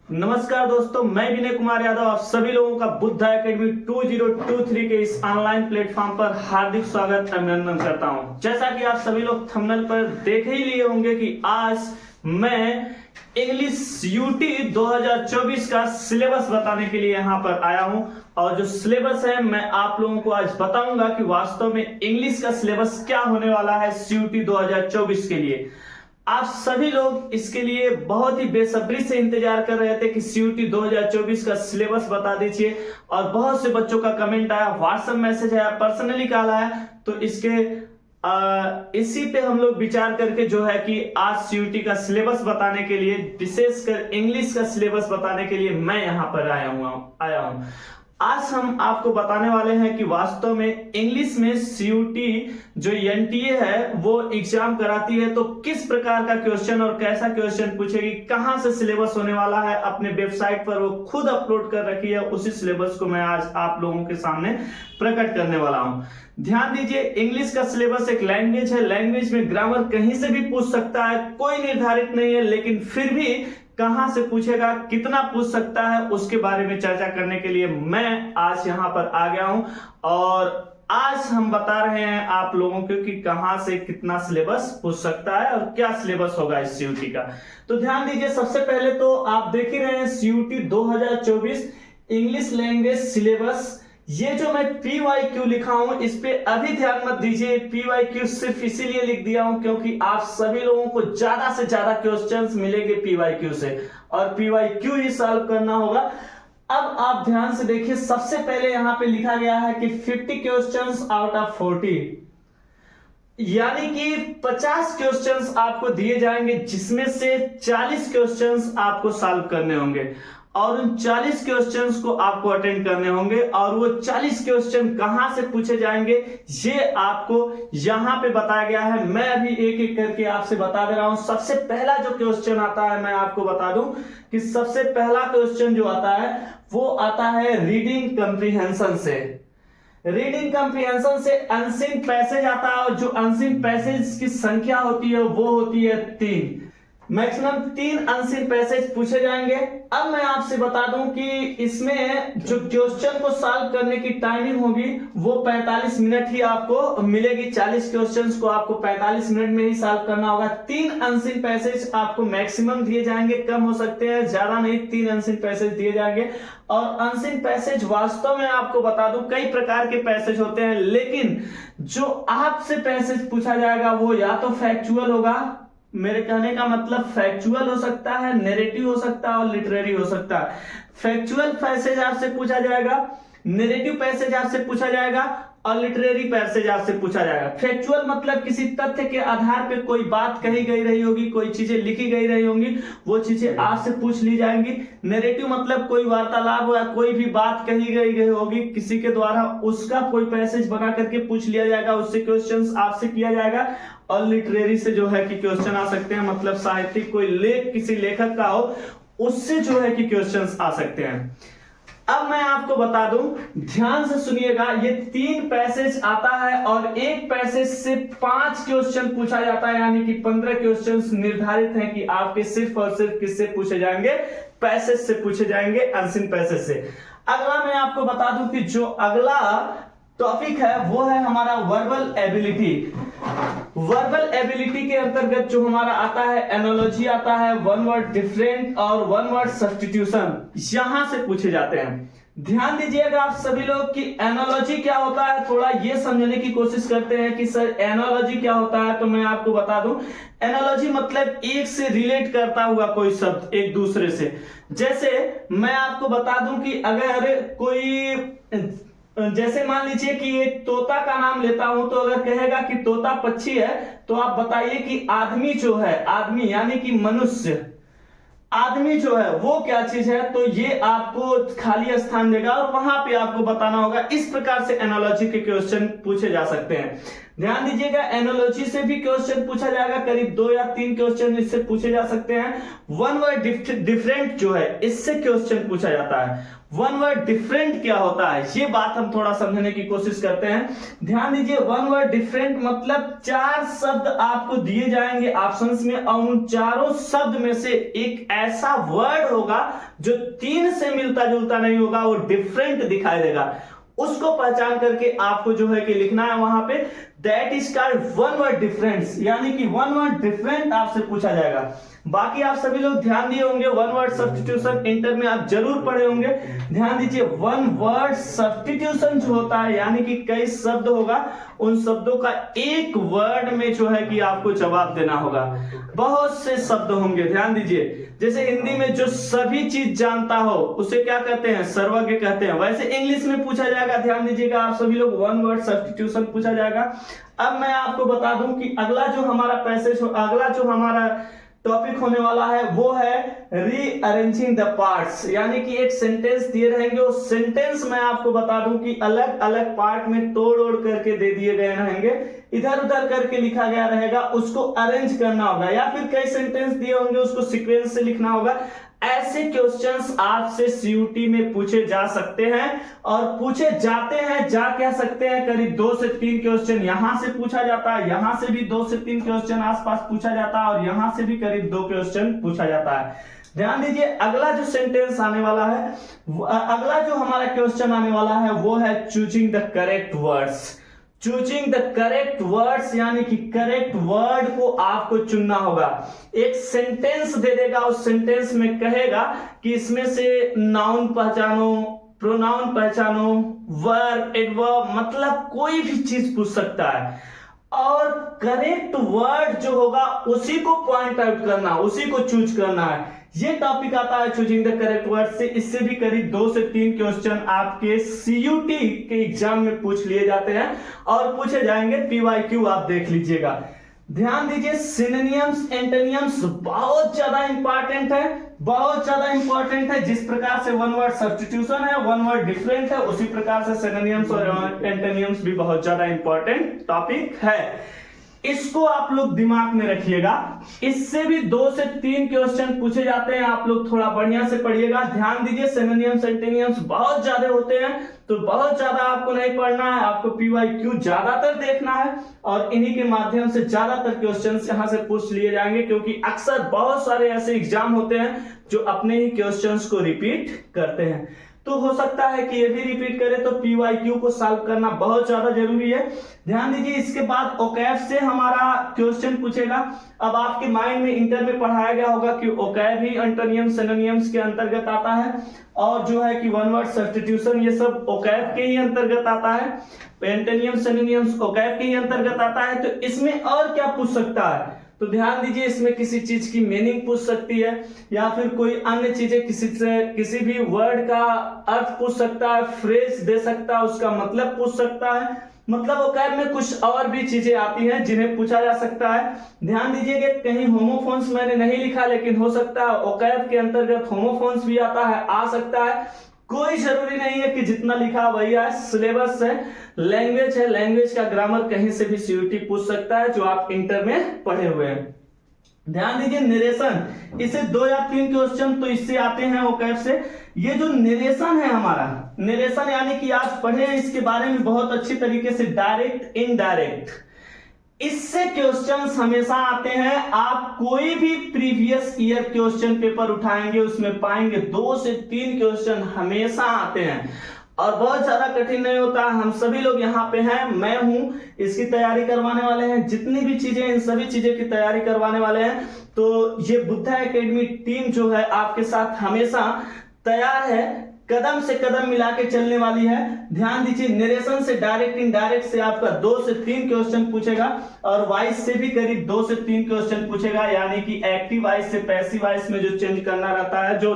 नमस्कार दोस्तों, मैं विनय कुमार यादव आप सभी लोगों का बुद्धा एकेडमी 2023 के इस ऑनलाइन प्लेटफॉर्म पर हार्दिक स्वागत अभिनंदन करता हूं। जैसा कि आप सभी लोग थंबनेल पर देख ही लिए होंगे कि आज मैं इंग्लिश यूटी 2024 का सिलेबस बताने के लिए यहां पर आया हूं और जो सिलेबस है मैं आप लोगों को आज बताऊंगा कि वास्तव में इंग्लिश का सिलेबस क्या होने वाला है सीयूटी 2024 के लिए। आप सभी लोग इसके लिए बहुत ही बेसब्री से इंतजार कर रहे थे कि सीयूटी 2024 का सिलेबस बता दीजिए और बहुत से बच्चों का कमेंट आया, व्हाट्सएप मैसेज आया, पर्सनली कॉल आया। तो इसी पे हम लोग विचार करके जो है कि आज सीयूटी का सिलेबस बताने के लिए, विशेषकर इंग्लिश का सिलेबस बताने के लिए मैं यहाँ पर आया हूँ। आज हम आपको बताने वाले हैं कि वास्तव में इंग्लिश में सीयूटी जो एनटीए है वो एग्जाम कराती है तो किस प्रकार का क्वेश्चन और कैसा क्वेश्चन पूछेगी, कहां से सिलेबस होने वाला है, अपने वेबसाइट पर वो खुद अपलोड कर रखी है। उसी सिलेबस को मैं आज आप लोगों के सामने प्रकट करने वाला हूं। ध्यान दीजिए, इंग्लिश का सिलेबस एक लैंग्वेज है। लैंग्वेज में ग्रामर कहीं से भी पूछ सकता है, कोई निर्धारित नहीं है, लेकिन फिर भी कहां से पूछेगा, कितना पूछ सकता है, उसके बारे में चर्चा करने के लिए मैं आज यहां पर आ गया हूं और आज हम बता रहे हैं आप लोगों को कि कहां से कितना सिलेबस पूछ सकता है और क्या सिलेबस होगा इस सीयूटी का। तो ध्यान दीजिए, सबसे पहले तो आप देख ही रहे हैं सीयूटी 2024 इंग्लिश लैंग्वेज सिलेबस। ये जो मैं PYQ लिखा हूं इस पे अभी ध्यान मत दीजिए। PYQ सिर्फ इसीलिए लिख दिया हूं क्योंकि आप सभी लोगों को ज्यादा से ज्यादा क्वेश्चंस मिलेंगे PYQ से और PYQ ही सॉल्व करना होगा। अब आप ध्यान से देखिए, सबसे पहले यहां पे लिखा गया है कि 50 क्वेश्चंस आउट ऑफ 40, यानी कि 50 क्वेश्चंस आपको दिए जाएंगे जिसमें से 40 क्वेश्चंस आपको सॉल्व करने होंगे और उन 40 क्वेश्चंस को आपको अटेंड करने होंगे। और वो 40 क्वेश्चन कहां से पूछे जाएंगे ये आपको यहां पे बताया गया है। मैं अभी एक एक करके आपसे बता दे रहा हूं। सबसे पहला जो क्वेश्चन आता है, मैं आपको बता दूं कि सबसे पहला क्वेश्चन जो आता है वो आता है रीडिंग कॉम्प्रिहेंशन से। रीडिंग कॉम्प्रिहेंशन से अनसीन पैसेज आता है और जो अनसीन पैसेज की संख्या होती है वो होती है 3। मैक्सिमम 3 अनसीन पैसेज पूछे जाएंगे। अब मैं आपसे बता दूं कि इसमें जो क्वेश्चन को सॉल्व करने की टाइमिंग होगी वो 45 मिनट ही आपको मिलेगी। 40 क्वेश्चंस को आपको 45 मिनट में ही सॉल्व करना होगा। 3 अनसीन पैसेज आपको मैक्सिमम दिए जाएंगे, कम हो सकते हैं, ज्यादा नहीं, 3 अनसीन पैसेज दिए जाएंगे। और अनसीन पैसेज वास्तव में आपको बता दूं कई प्रकार के पैसेज होते हैं, लेकिन जो आपसे पैसेज पूछा जाएगा वो या तो फैक्चुअल होगा, मेरे कहने का मतलब फैक्चुअल हो सकता है, नैरेटिव हो सकता है और लिटरेरी हो सकता है। फैक्चुअल पैसेज आपसे पूछा जाएगा, नैरेटिव पैसेज आपसे पूछा जाएगा और लिटरेरी पैसेज आपसे पूछा जाएगा। फैक्चुअल मतलब किसी तथ्य के आधार पे कोई बात कही गई रही होगी, कोई चीजें लिखी गई रही होंगी, वो चीजें आपसे पूछ ली जाएंगी। नैरेटिव मतलब कोई वार्तालाप या कोई भी बात कही गई होगी किसी के द्वारा, उसका कोई पैसेज बना करके पूछ लिया जाएगा, उससे क्वेश्चंस आपसे किया जाएगा। और लिटरेरी से जो है कि क्वेश्चन आ सकते हैं, मतलब साहित्यिक कोई लेख किसी लेखक का हो उससे जो है कि क्वेश्चंस आ सकते हैं। अब मैं आपको बता दूं, ध्यान से सुनिएगा, ये 3 पैसेज आता है और एक पैसेज से 5 क्वेश्चन पूछा जाता है, यानी कि 15 क्वेश्चंस निर्धारित हैं कि आपके सिर्फ और सिर्फ किससे पूछे जाएंगे, पैसेज से पूछे जाएंगे, अनसीन पैसेज से। अगला मैं आपको बता दूं कि जो अगला टॉपिक है वो है हमारा वर्बल एबिलिटी। वर्बल एबिलिटी के अंतर्गत जो हमारा आता है एनालॉजी आता है, वन वर्ड डिफरेंट और वन वर्ड सब्स्टिट्यूशन यहां से पूछे जाते हैं। ध्यान दीजिएगा आप सभी लोग कि एनालॉजी क्या होता है, थोड़ा ये समझने की कोशिश करते हैं कि सर एनालॉजी क्या होता है। तो मैं आपको बता दूं, एनालॉजी मतलब एक से रिलेट करता हुआ कोई शब्द एक दूसरे से। जैसे मैं आपको बता दूं कि अगर कोई, जैसे मान लीजिए कि एक तोता का नाम लेता हूं, तो अगर कहेगा कि तोता पक्षी है तो आप बताइए कि आदमी जो है, आदमी यानी कि मनुष्य, आदमी जो है वो क्या चीज है, तो ये आपको खाली स्थान देगा और वहां पे आपको बताना होगा। इस प्रकार से एनालॉजी के क्वेश्चन पूछे जा सकते हैं। ध्यान दीजिएगा, एनालॉजी से भी क्वेश्चन पूछा जाएगा, करीब 2 या 3 क्वेश्चन इससे पूछे जा सकते हैं। वन वर्ड डिफरेंट जो है इससे क्वेश्चन पूछा जाता है। वन वर्ड डिफरेंट क्या होता है, ये बात हम थोड़ा समझने की कोशिश करते हैं। ध्यान दीजिए, वन वर्ड डिफरेंट मतलब 4 शब्द आपको दिए जाएंगे ऑप्शंस में, और उन चारों शब्द में से एक ऐसा वर्ड होगा जो 3 से मिलता जुलता नहीं होगा, वो डिफरेंट दिखाई देगा। उसको पहचान करके आपको जो है कि लिखना है वहां पे, that is called one word difference, यानी कि वन वर्ड डिफरेंट आपसे पूछा जाएगा। बाकी आप सभी लोग ध्यान दिए होंगे, वन वर्ड सब्स्टिट्यूशन इंटर में आप जरूर पढ़े होंगे। ध्यान दीजिए, वन वर्ड सब्स्टिट्यूशन जो होता है, यानी कि कई शब्द होगा, उन शब्दों का एक वर्ड में जो है कि आपको जवाब देना होगा। बहुत से शब्द होंगे, ध्यान दीजिए, जैसे हिंदी में जो सभी चीज जानता हो उसे क्या कहते हैं, सर्वज्ञ कहते हैं। वैसे इंग्लिश में पूछा जाएगा, ध्यान दीजिएगा आप सभी लोग, वन वर्ड सब्स्टिट्यूशन पूछा जाएगा। अब मैं आपको बता दूं कि अगला जो हमारा पैसेज, अगला जो हमारा टॉपिक होने वाला है वो है रीअरेंजिंग द पार्ट्स, यानी कि एक सेंटेंस दिए रहेंगे, उस सेंटेंस में आपको बता दूं कि अलग अलग पार्ट में तोड़ ओड़ करके दे दिए गए रहेंगे, इधर उधर करके लिखा गया रहेगा, उसको अरेंज करना होगा, या फिर कई सेंटेंस दिए होंगे उसको सीक्वेंस से लिखना होगा। ऐसे क्वेश्चंस आपसे सीयूटी में पूछे जा सकते हैं और पूछे जाते हैं, जा कह सकते हैं। करीब 2 से 3 क्वेश्चन यहां से पूछा जाता है, यहां से भी 2 से 3 क्वेश्चन आसपास पूछा जाता है, और यहां से भी करीब 2 क्वेश्चन पूछा जाता है। ध्यान दीजिए, अगला जो सेंटेंस आने वाला है, अगला जो हमारा क्वेश्चन आने वाला है वो है choosing the correct words. Choosing the correct words, यानी कि करेक्ट वर्ड को आपको चुनना होगा। एक सेंटेंस दे देगा, उस सेंटेंस में कहेगा कि इसमें से नाउन पहचानो, प्रोनाउन पहचानो, वर्ब, एडवर्ब, मतलब कोई भी चीज पूछ सकता है, और करेक्ट वर्ड जो होगा उसी को पॉइंट आउट करना, उसी को चूज करना है। ये टॉपिक आता है चूजिंग द करेक्ट वर्ड से। इससे भी करीब 2 से 3 क्वेश्चन आपके सीयूटी के एग्जाम में पूछ लिए जाते हैं और पूछे जाएंगे, पीवाईक्यू आप देख लीजिएगा। ध्यान दीजिए, सिनोनिम्स, एंटोनिम्स बहुत ज्यादा इंपॉर्टेंट है, बहुत ज्यादा इंपॉर्टेंट है। जिस प्रकार से वन वर्ड सब्स्टिट्यूशन है, वन वर्ड डिफरेंट है, उसी प्रकार से सिनोनिम्स और एंटोनिम्स भी बहुत ज्यादा इंपॉर्टेंट टॉपिक है। इसको आप लोग दिमाग में रखिएगा। इससे भी 2 से 3 क्वेश्चन पूछे जाते हैं, आप लोग थोड़ा बढ़िया से पढ़िएगा। ध्यान दीजिए, सिनोनिम्स एंटोनिम्स बहुत ज्यादा होते हैं, तो बहुत ज्यादा आपको नहीं पढ़ना है, आपको पीवाईक्यू ज्यादातर देखना है, और इन्हीं के माध्यम से ज्यादातर क्वेश्चंस यहां से पूछ लिए जाएंगे, क्योंकि अक्सर बहुत सारे ऐसे एग्जाम होते हैं जो अपने ही क्वेश्चंस को रिपीट करते हैं। तो हो सकता है कि ये भी रिपीट करे, तो पीवाईक्यू को सॉल्व करना बहुत ज्यादा जरूरी है। ध्यान दीजिए, इसके बाद ओकैब से हमारा क्वेश्चन पूछेगा। अब आपके माइंड में इंटर में पढ़ाया गया होगा कि ओकैब ही एंटोनिम्स सिनोनिम्स के अंतर्गत आता है, और जो है कि वन वर्ड सब्स्टिट्यूशन ये सब ओकैब के ही अंतर्गत आता है, एंटोनिम्स सिनोनिम्स ओकैब के ही अंतर्गत आता है। तो इसमें और क्या पूछ सकता है, तो ध्यान दीजिए, इसमें किसी चीज की मीनिंग पूछ सकती है, या फिर कोई अन्य चीजें किसी से किसी भी वर्ड का अर्थ पूछ सकता है, फ्रेज दे सकता है, उसका मतलब पूछ सकता है। मतलब ओकैब में कुछ और भी चीजें आती हैं जिन्हें पूछा जा सकता है। ध्यान दीजिएगा, कहीं होमोफोन्स मैंने नहीं लिखा, लेकिन हो सकता है ओकैब के अंतर्गत होमोफोन्स भी आता है, आ सकता है। कोई जरूरी नहीं है कि जितना लिखा वही है, सिलेबस है, लैंग्वेज है, लैंग्वेज का ग्रामर कहीं से भी सीयूटी पूछ सकता है जो आप इंटर में पढ़े हुए हैं। ध्यान दीजिए, नरेशन, इसे 2 या 3 क्वेश्चन तो इससे आते हैं ओकैब से। ये जो नरेशन है हमारा, नरेशन यानी कि आज पढ़े हैं इसके बारे में बहुत अच्छी तरीके से, डायरेक्ट इनडायरेक्ट, इससे क्वेश्चंस हमेशा आते हैं। आप कोई भी प्रीवियस ईयर क्वेश्चन पेपर उठाएंगे उसमें पाएंगे 2 से 3 क्वेश्चन हमेशा आते हैं, और बहुत ज्यादा कठिन नहीं होता। हम सभी लोग यहाँ पे हैं, मैं हूं, इसकी तैयारी करवाने वाले हैं, जितनी भी चीजें, इन सभी चीजें की तैयारी करवाने वाले हैं। तो ये बुद्धा एकेडमी टीम जो है आपके साथ हमेशा तैयार है, कदम से कदम मिला के चलने वाली है। ध्यान दीजिए, नरेशन से डायरेक्ट इनडायरेक्ट से आपका 2 से 3 क्वेश्चन पूछेगा, और वॉइस से भी करीब 2 से 3 क्वेश्चन पूछेगा, यानी कि एक्टिव वॉइस से पैसिव वॉइस में जो चेंज करना रहता है, जो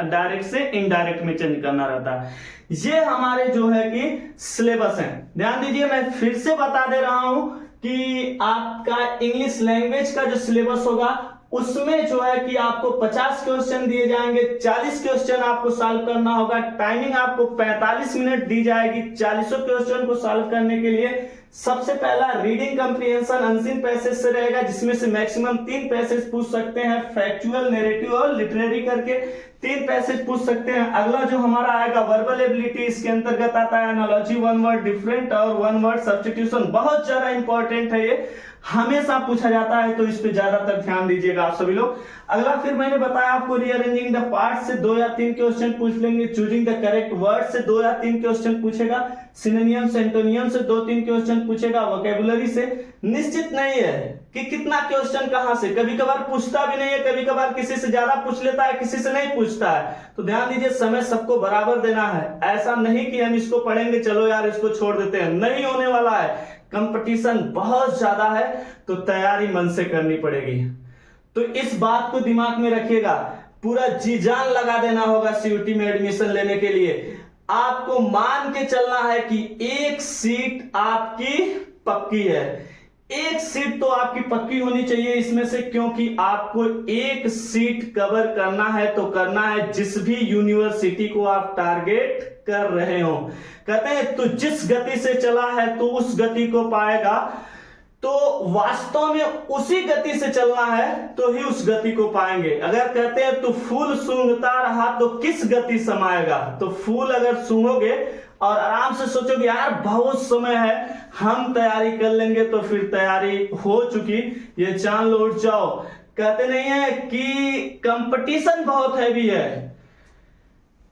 डायरेक्ट से इनडायरेक्ट में चेंज करना रहता है। ये हमारे जो है कि सिलेबस है। ध्यान दीजिए, मैं फिर से बता दे रहा हूं कि आपका इंग्लिश लैंग्वेज का जो सिलेबस होगा उसमें जो है कि आपको 50 क्वेश्चन दिए जाएंगे, 40 क्वेश्चन आपको सॉल्व करना होगा। टाइमिंग आपको 45 मिनट दी जाएगी 40 क्वेश्चन को सॉल्व करने के लिए। सबसे पहला रीडिंग कंप्रीहेंशन अनसीन पैसेज से रहेगा, जिसमें से मैक्सिमम 3 पैसेज पूछ सकते हैं, फैक्चुअल, नैरेटिव और लिटरेरी करके 3 पैसेज पूछ सकते हैं। अगला जो हमारा आएगा वर्बल एबिलिटी, इसके अंतर्गत आता है एनालॉजी, वन वर्ड डिफरेंट और वन वर्ड सब्स्टिट्यूशन। बहुत ज्यादा इंपॉर्टेंट है, ये हमेशा पूछा जाता है, तो इस पे ज्यादातर ध्यान दीजिएगा आप सभी लोग। अगला फिर मैंने बताया आपको रीअरेंजिंग द पार्ट से 2 या 3 क्वेश्चन पूछ लेंगे, चूजिंग द करेक्ट वर्ड से 2 या 3 क्वेश्चन पूछेगा, सिनोनियम एंटोनियम से 2-3 क्वेश्चन पूछेगा, वोकैबुलरी से निश्चित नहीं है कि कितना क्वेश्चन कहां से, कभी कभार पूछता भी नहीं है, कभी कभार किसी से ज्यादा पूछ लेता है, किसी से नहीं पूछता है। तो ध्यान दीजिए, समय सबको बराबर देना है। ऐसा नहीं कि हम इसको पढ़ेंगे चलो यार इसको छोड़ देते हैं, नहीं होने वाला है। कंपटीशन बहुत ज्यादा है, तो तैयारी मन से करनी पड़ेगी। तो इस बात को दिमाग में रखिएगा, पूरा जी जान लगा देना होगा सीयूटी में एडमिशन लेने के लिए। आपको मान के चलना है कि एक सीट आपकी पक्की है, एक सीट तो आपकी पक्की होनी चाहिए इसमें से, क्योंकि आपको एक सीट कवर करना है तो करना है, जिस भी यूनिवर्सिटी को आप टारगेट कर रहे हो। कहते हैं तो जिस गति से चला है तो उस गति को पाएगा, तो वास्तव में उसी गति से चलना है तो ही उस गति को पाएंगे। अगर कहते हैं तो फूल सूंघता रहा तो किस गति समाएगा, तो फूल अगर सूंघोगे और आराम से सोचोगे यार बहुत समय है हम तैयारी कर लेंगे, तो फिर तैयारी हो चुकी, ये जान लो उठ जाओ। कहते नहीं है कि कंपटीशन बहुत हैवी है।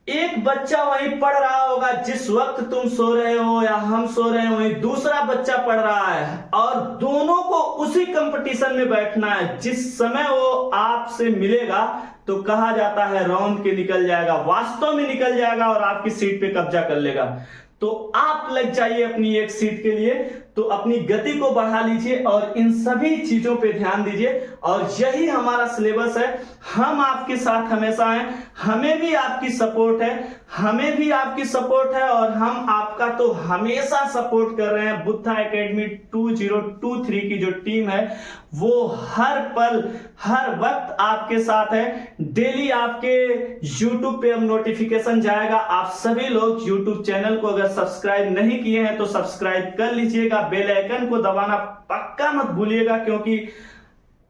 एक बच्चा वहीं पढ़ रहा होगा जिस वक्त तुम सो रहे हो या हम सो रहे हो, वहीं दूसरा बच्चा पढ़ रहा है, और दोनों को उसी कंपटीशन में बैठना है। जिस समय वो आपसे मिलेगा तो कहा जाता है राउंड के निकल जाएगा, वास्तव में निकल जाएगा और आपकी सीट पे कब्जा कर लेगा। तो आप लग जाइए अपनी एक सीट के लिए, तो अपनी गति को बढ़ा लीजिए और इन सभी चीजों पे ध्यान दीजिए। और यही हमारा सिलेबस है, हम आपके साथ हमेशा हैं, हमें भी आपकी सपोर्ट है, हमें भी आपकी सपोर्ट है, और हम आपका तो हमेशा सपोर्ट कर रहे हैं। बुद्धा एकेडमी 2023 की जो टीम है वो हर पल हर वक्त आपके साथ है। डेली आपके YouTube पे अब नोटिफिकेशन जाएगा। आप सभी लोग YouTube चैनल को अगर सब्सक्राइब नहीं किए हैं तो सब्सक्राइब कर लीजिएगा, बेल आइकन को दबाना पक्का मत भूलिएगा, क्योंकि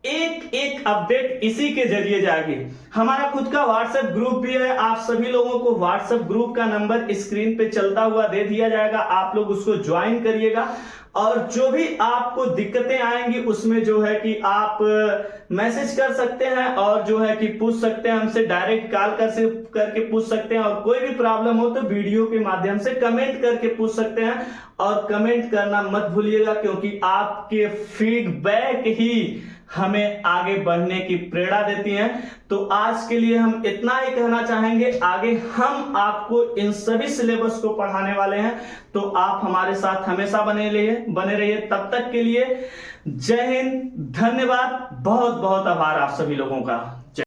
एक एक अपडेट इसी के जरिए जाएगी। हमारा खुद का व्हाट्सएप ग्रुप भी है, आप सभी लोगों को व्हाट्सएप ग्रुप का नंबर स्क्रीन पे चलता हुआ दे दिया जाएगा, आप लोग उसको ज्वाइन करिएगा। और जो भी आपको दिक्कतें आएंगी उसमें जो है कि आप मैसेज कर सकते हैं और जो है कि पूछ सकते हैं, हमसे डायरेक्ट कॉल करके पूछ सकते हैं, और कोई भी प्रॉब्लम हो तो वीडियो के माध्यम से कमेंट करके पूछ सकते हैं। और कमेंट करना मत भूलिएगा, क्योंकि आपके फीडबैक ही हमें आगे बढ़ने की प्रेरणा देती हैं। तो आज के लिए हम इतना ही कहना चाहेंगे, आगे हम आपको इन सभी सिलेबस को पढ़ाने वाले हैं, तो आप हमारे साथ हमेशा बने रहिए। तब तक के लिए जय हिंद, धन्यवाद, बहुत बहुत आभार आप सभी लोगों का।